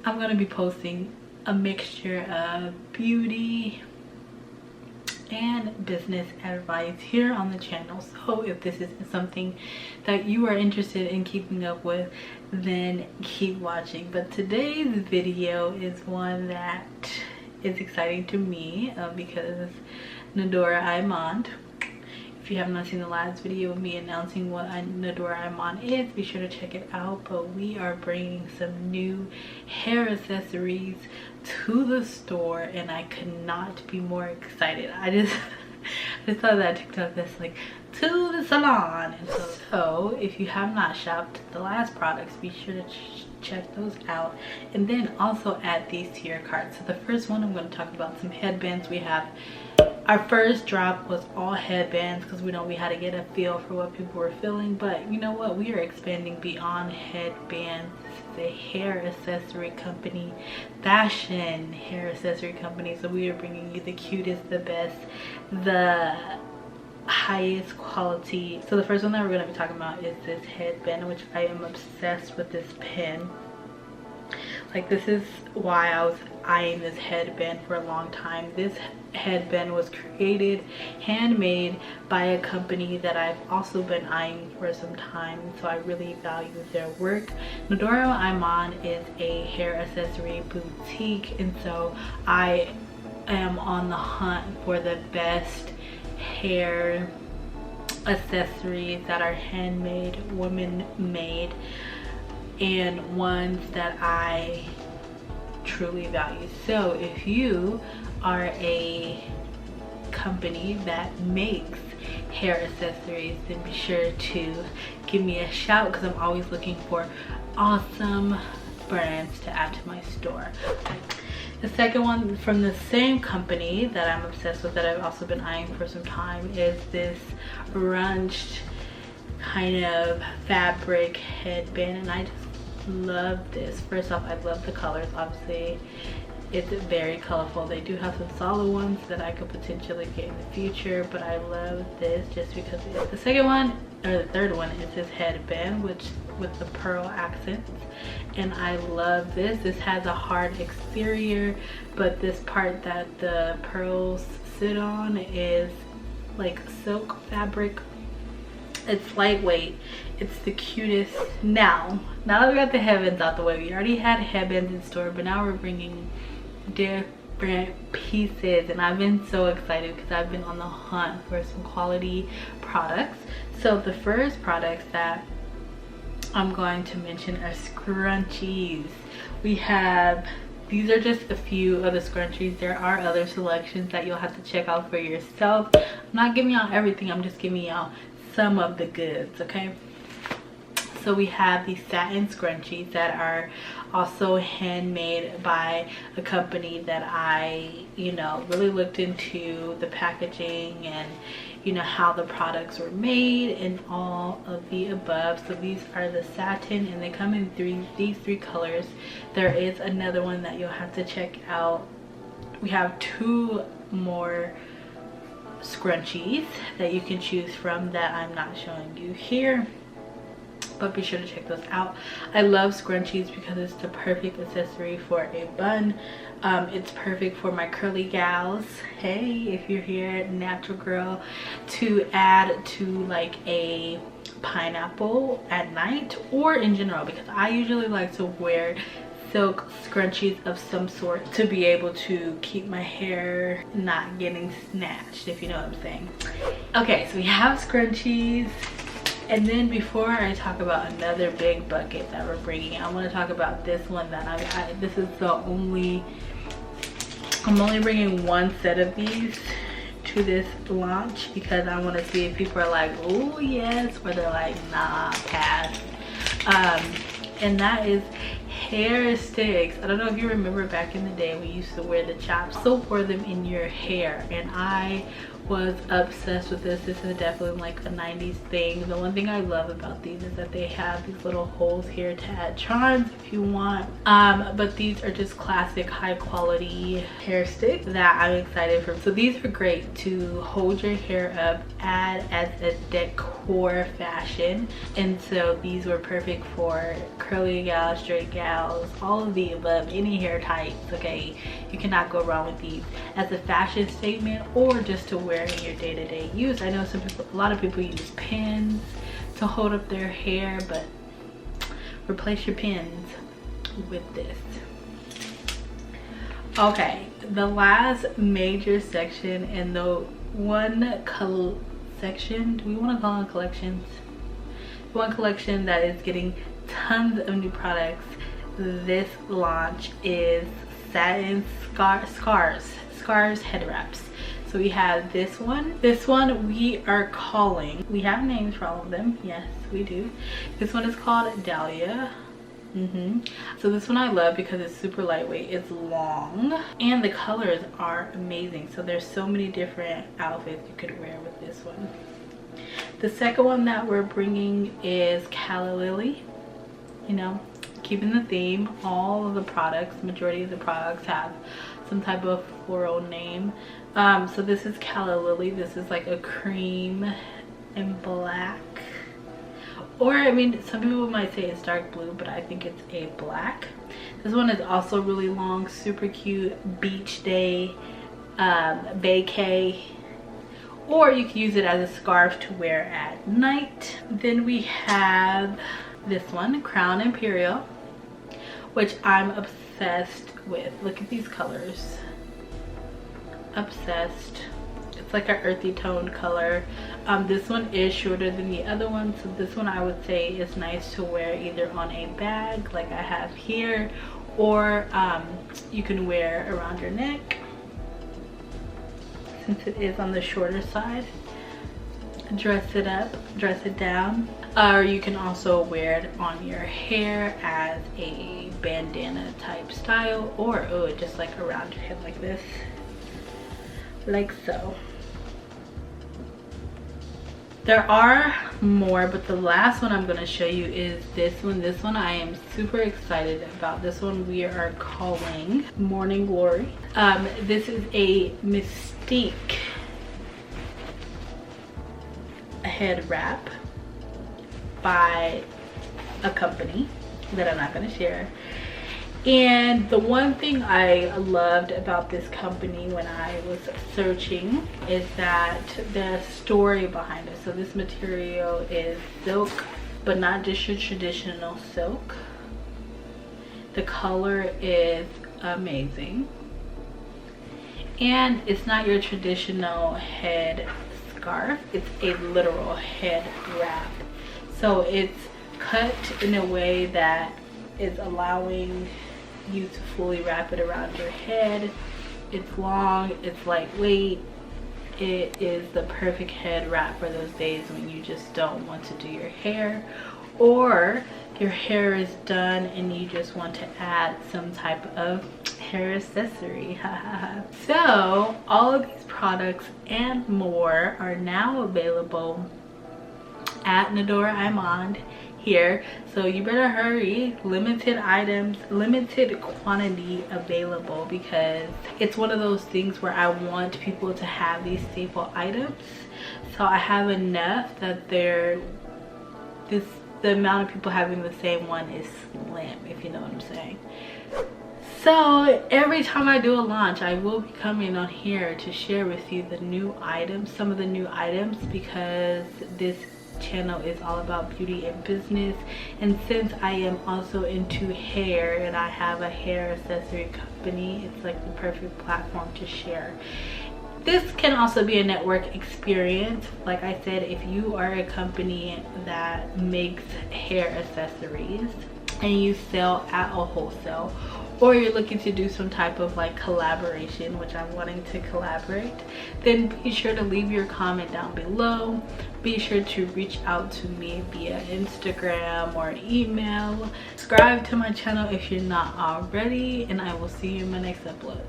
I'm going to be posting a mixture of beauty and business advice here on the channel. So if this is something that you are interested in keeping up with, then keep watching. But today's video is one that is exciting to me because Nadora Iman. If you have not seen the last video of me announcing what Nadora Iman is, be sure to check it out. But we are bringing some new hair accessories to the store, and I could not be more excited. I just saw that TikTok that's like, to the salon. And so if you have not shopped the last products, be sure to check those out, and then also add these to your cart. So the first one, I'm going to talk about some headbands. We have our first drop was all headbands because we know we had to get a feel for what people were feeling. But you know what, we are expanding beyond headbands. This is a hair accessory company, fashion hair accessory company. So we are bringing you the cutest, the best, the highest quality. So the first one that we're going to be talking about is this headband, which I am obsessed with this pin. Like, this is why I was eyeing this headband for a long time. This headband was created, handmade by a company that I've also been eyeing for some time, so I really value their work. Nadora Iman is a hair accessory boutique, and so I am on the hunt for the best hair accessories that are handmade, women made, and ones that I truly value. So if you are a company that makes hair accessories, then be sure to give me a shout, because I'm always looking for awesome brands to add to my store. The second one from the same company that I'm obsessed with, that I've also been eyeing for some time, is this runched kind of fabric headband, and I just love this. First off, I love the colors. Obviously it's very colorful. They do have some solid ones that I could potentially get in the future, but I love this just because it is. The second one, or the third one, is this headband with the pearl accents, and I love this. This has a hard exterior, but this part that the pearls sit on is like silk fabric. It's lightweight. It's the cutest. Now that we got the headbands out the way, we already had headbands in store, but now we're bringing different pieces, and I've been so excited because I've been on the hunt for some quality products. So the first products that I'm going to mention are scrunchies. We have, these are just a few of the scrunchies. There are other selections that you'll have to check out for yourself. I'm not giving y'all everything, I'm just giving y'all some of the goods, okay? So we have these satin scrunchies that are also handmade by a company that I, really looked into the packaging and, how the products were made and all of the above. So these are the satin, and they come in these three colors. There is another one that you'll have to check out. We have two more scrunchies that you can choose from that I'm not showing you here, but be sure to check those out. I love scrunchies because it's the perfect accessory for a bun. It's perfect for my curly gals. Hey, if you're here, natural girl, to add to like a pineapple at night, or in general, because I usually like to wear silk scrunchies of some sort to be able to keep my hair not getting snatched, if you know what I'm saying. Okay, so we have scrunchies, and then before I talk about another big bucket that we're bringing, I want to talk about this one that this is the only, I'm only bringing one set of these to this launch because I want to see if people are like, oh yes, or they're like, nah, pass. And that is hair sticks. I don't know if you remember back in the day we used to wear the chops, so pour them in your hair, and I was obsessed with this. This is definitely like a 90s thing. The one thing I love about these is that they have these little holes here to add charms if you want, but these are just classic high quality hair sticks that I'm excited for. So these are great to hold your hair up, add as a decor core fashion, and so these were perfect for curly gals, straight gals, all of the above, any hair types. Okay, you cannot go wrong with these as a fashion statement or just to wear in your day-to-day use. I know a lot of people use pins to hold up their hair, but replace your pins with this. Okay, the last major section and the one section, do we want to call it collections? One collection that is getting tons of new products this launch is satin scarves head wraps. So we have this one we are calling, we have names for all of them, yes we do. This one is called Dahlia. So this one I love because it's super lightweight, it's long, and the colors are amazing. So there's so many different outfits you could wear with this one. The second one that we're bringing is Calla Lily. You know, keeping the theme, all of the products, majority of the products have some type of floral name. So this is Calla Lily. This is like a cream and black, or I mean some people might say it's dark blue, but I think it's a black. This one is also really long, super cute, beach day, vacay, or you can use it as a scarf to wear at night. Then we have this one, Crown Imperial, which I'm obsessed with. Look at these colors. Obsessed. It's like an earthy toned color. This one is shorter than the other one, so this one I would say is nice to wear either on a bag like I have here, or you can wear around your neck since it is on the shorter side. Dress it up, dress it down, or you can also wear it on your hair as a bandana type style, or just like around your head like this, like so. There are more, but the last one I'm going to show you is this one. This one I am super excited about. This one we are calling Morning Glory. This is a Mystique head wrap by a company that I'm not going to share. And the one thing I loved about this company when I was searching is that the story behind it. So this material is silk, but not just your traditional silk. The color is amazing, and it's not your traditional head scarf, it's a literal head wrap. So it's cut in a way that is allowing you to fully wrap it around your head. It's long, it's lightweight. It is the perfect head wrap for those days when you just don't want to do your hair, or your hair is done and you just want to add some type of hair accessory. So all of these products and more are now available at Nadora Imond here, so you better hurry. Limited items, limited quantity available, because it's one of those things where I want people to have these staple items. So I have enough that the amount of people having the same one is slim, if you know what I'm saying. So every time I do a launch, I will be coming on here to share with you the new items, some of the new items, because this channel is all about beauty and business. And since I am also into hair and I have a hair accessory company, it's like the perfect platform to share. This can also be a network experience. Like I said, if you are a company that makes hair accessories and you sell at a wholesale, or you're looking to do some type of like collaboration, which I'm wanting to collaborate, then be sure to leave your comment down below. Be sure to reach out to me via Instagram or an email. Subscribe to my channel if you're not already, and I will see you in my next upload.